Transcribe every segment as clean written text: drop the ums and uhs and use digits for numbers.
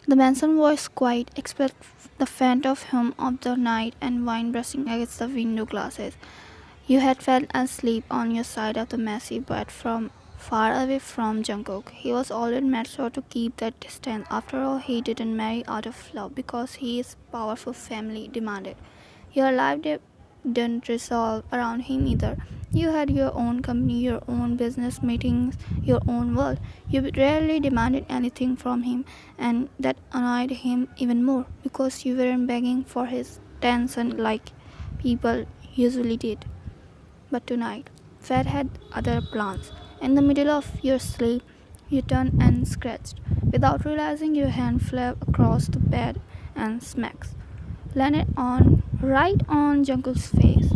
The mansion was quiet, except the faint of hum of the night and wind brushing against the window glasses. You had fell asleep on your side of the messy bed from far away from Jungkook. He was always made sure to keep that distance. After all, he didn't marry out of love because his powerful family demanded. Your life didn't resolve around him either. You had your own company, your own business meetings, your own world. You rarely demanded anything from him, and that annoyed him even more because you weren't begging for his attention like people usually did. But tonight, Fred had other plans. In the middle of your sleep, you turned and scratched. Without realizing, your hand flew across the bed and smacks landed on right on Jungkook's face.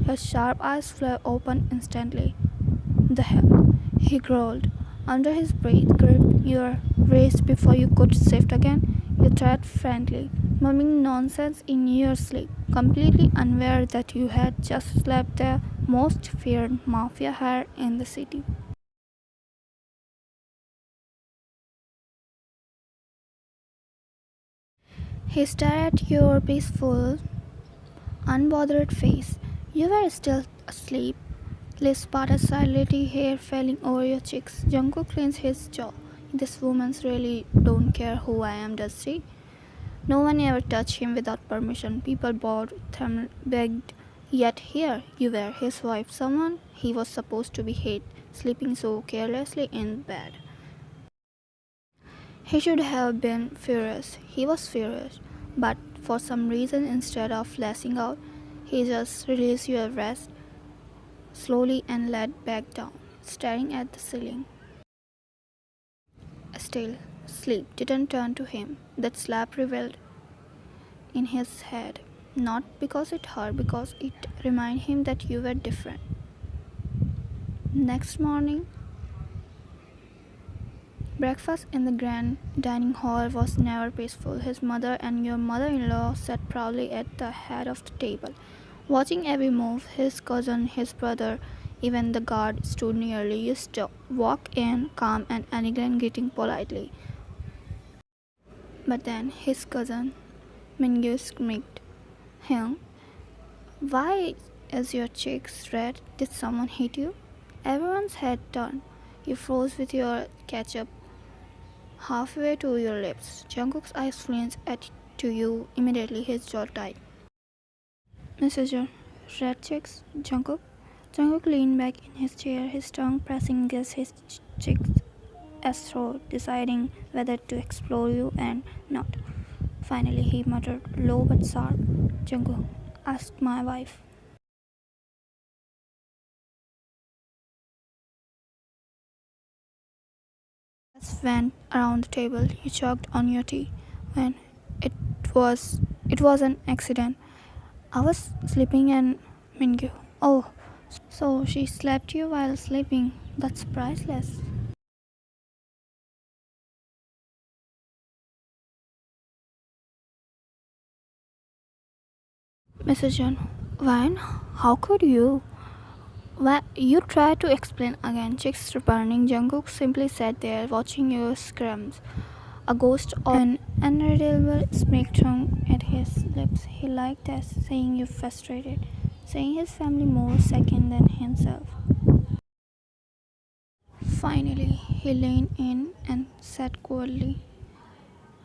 His sharp eyes flew open instantly. The hell? He growled. Under his breath, gripped your wrist before you could shift again. You tried frantically, mumbling nonsense in your sleep, completely unaware that you had just slapped the most feared mafia head in the city. He stared at your peaceful, unbothered face. You were still asleep, lips parted slightly, hair falling over your cheeks. Jungkook clenched his jaw. This woman's really don't care who I am, does she? No one ever touched him without permission. People bowed, begged. Yet here you were, his wife, someone he was supposed to be hate, sleeping so carelessly in bed. He should have been furious. He was furious. But for some reason, instead of lashing out, he just released your wrist slowly and let back down, staring at the ceiling. Still, sleep didn't turn to him. That slap reveled in his head, not because it hurt, because it reminded him that you were different. Next morning, breakfast in the grand dining hall was never peaceful. His mother and your mother-in-law sat proudly at the head of the table, watching every move. His cousin, his brother, even the guard stood nearly. Used to walk in, calm and elegant, greeting politely. But then his cousin, Mingyu, screamed, "Him, why is your cheeks red? Did someone hit you?" Everyone's head turned. You froze with your ketchup halfway to your lips. Jungkook's eyes flinched at to you immediately. His jaw tight. Mrs. Red cheeks, Jungkook. Jungkook leaned back in his chair, his tongue pressing against his cheeks as though deciding whether to explore you and not. Finally, he muttered, low but sharp, "Jungkook, ask my wife." As went around the table, you choked on your tea. When it was, it was an accident. I was sleeping and Mingyu. Oh, so she slapped you while sleeping. That's priceless. Mrs. John, Wine, how could you? Well, you tried to explain again. Cheeks burning. Jungkook simply sat there watching your screams. A ghost of an unreadable spectrum at his lips. He liked us, seeing you frustrated, seeing his family more second than himself. Finally, he leaned in and said coldly,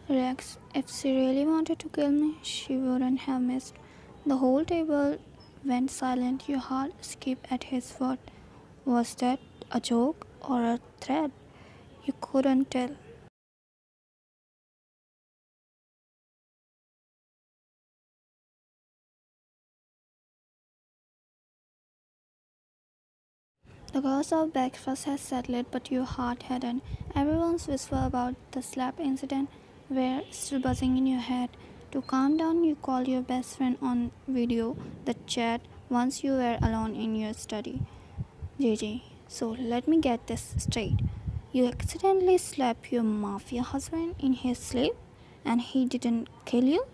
Rex, if she really wanted to kill me, she wouldn't have missed. The whole table went silent. Your heart skipped at his word. Was that a joke or a threat? You couldn't tell. The ghost of breakfast had settled, but your heart hadn't. Everyone's whisper about the slap incident were still buzzing in your head. To calm down, you called your best friend on video, the chat, once you were alone in your study. JJ, so let me get this straight. You accidentally slapped your mafia husband in his sleep and he didn't kill you?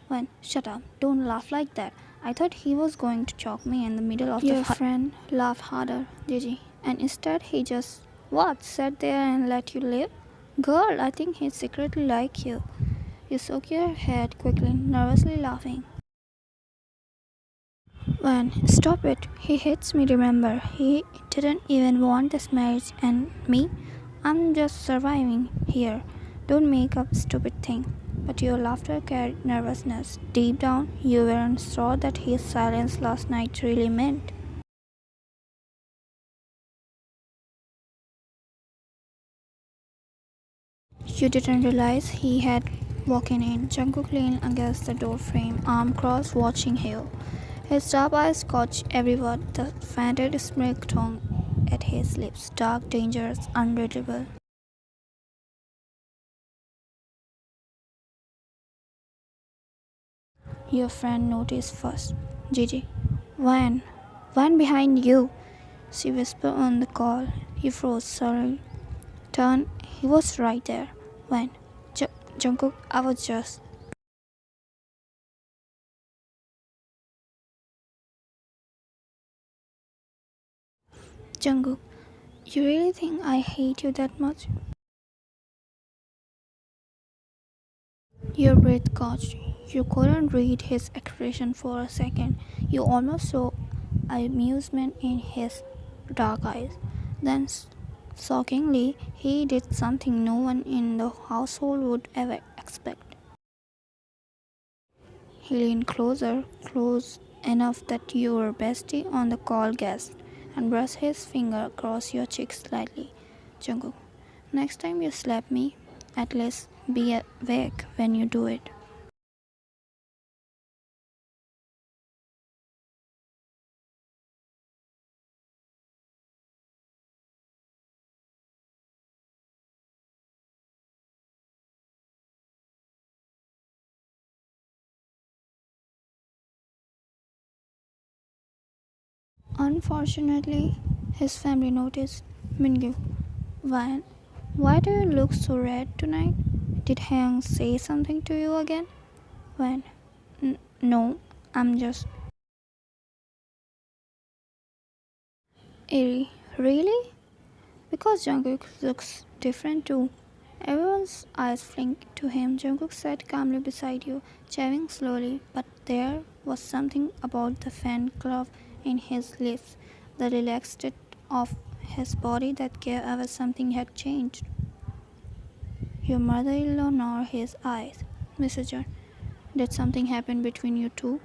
When, shut up, don't laugh like that. I thought he was going to choke me in the middle of your friend laughed harder, Gigi, and instead he just what sat there and let you live? Girl, I think he secretly like you. You shook your head quickly, nervously laughing. When stop it, he hates me, remember. He didn't even want this marriage and me. I'm just surviving here. Don't make up stupid thing. But your laughter carried nervousness. Deep down, you weren't sure that his silence last night really meant. You didn't realize he had walking in. Jungkook leaned against the door frame, arm crossed, watching you. His sharp eyes caught every word, the fainted smirk tongue at his lips, dark, dangerous, unreadable. Your friend noticed first. Gigi, Van, Van behind you, she whispered on the call. He froze, sorry. Turned, he was right there. Van, Jungkook, I was just. Jungkook, you really think I hate you that much? Your breath caught. You couldn't read his expression for a second. You almost saw amusement in his dark eyes. Then, shockingly, he did something no one in the household would ever expect. He leaned closer, close enough that your bestie on the call gasped, and brushed his finger across your cheek slightly. Jungkook, next time you slap me, at least be awake when you do it. Unfortunately, his family noticed. Mingyu, why do you look so red tonight? Did Hyung say something to you again? Van, no, I'm just eerie. Really? Because Jungkook looks different too. Everyone's eyes flicked to him. Jungkook sat calmly beside you, chewing slowly, but there was something about the fan glove in his lips, the relaxed state of his body that gave away something had changed. Your mother-in-law narrowed his eyes. Mr. John, did something happen between you two?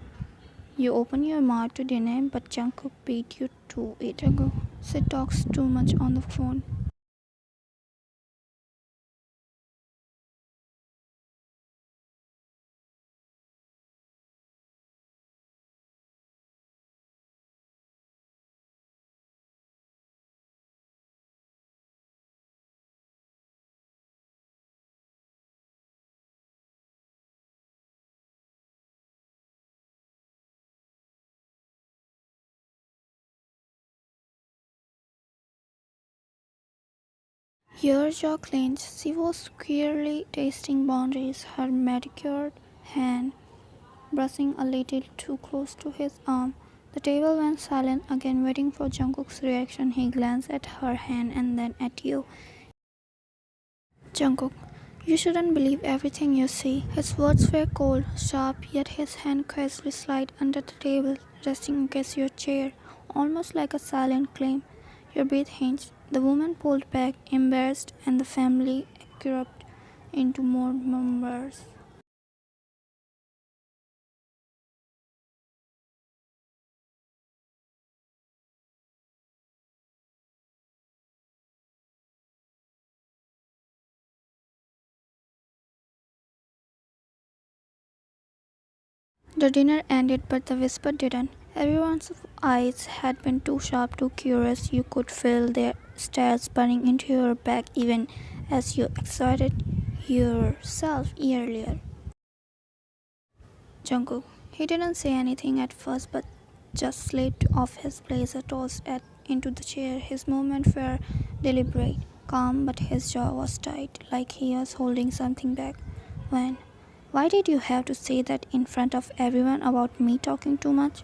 You opened your mouth to deny, but Jungkook beat you to it. Jungkook, she talks too much on the phone. Your jaw clenched. She was clearly testing boundaries, her manicured hand brushing a little too close to his arm. The table went silent again, waiting for Jungkook's reaction. He glanced at her hand and then at you. Jungkook, you shouldn't believe everything you see. His words were cold, sharp, yet his hand casually slid under the table, resting against your chair, almost like a silent claim. Your breath hinged. The woman pulled back, embarrassed, and the family erupted into more murmurs. The dinner ended, but the whisper didn't. Everyone's eyes had been too sharp, too curious. You could feel their stares burning into your back even as you excited yourself earlier. Jungkook. He didn't say anything at first, but just slipped off his blazer, tossed it into the chair. His movements were deliberate, calm, but his jaw was tight, like he was holding something back. When? Why did you have to say that in front of everyone about me talking too much?